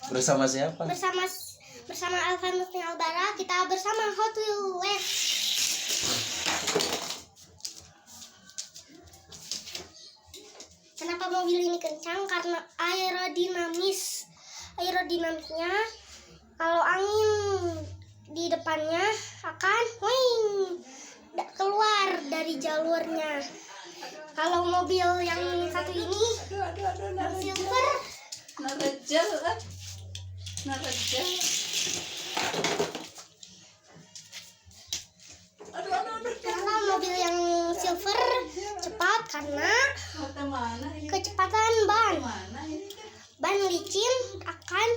Bersama siapa? Bersama Alvanus dan Albara, kita bersama Hot Wheels. Kenapa mobil ini kencang? Karena aerodinamisnya, kalau angin di depannya akan keluar dari jalurnya. Kalau mobil yang satu ini yang silver, kalau mobil yang silver cepat karena kecepatan ban licin akan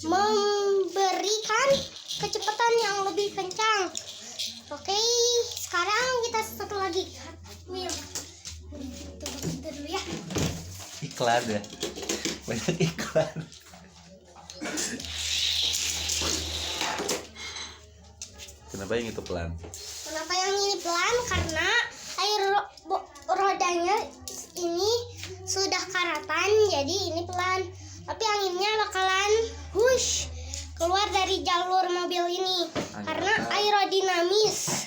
memberikan kecepatan yang lebih kencang. Oke, sekarang kita satu lagi wheel. Tunggu dulu ya. Iklan ya, banyak iklan. Kenapa yang itu pelan? Kenapa yang ini pelan? Karena rodanya ini sudah karatan, jadi ini pelan. Tapi anginnya bakalan keluar dari jalur mobil ini karena aerodinamis.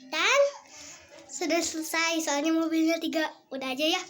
Dan sudah selesai, soalnya mobilnya 3. Udah aja ya.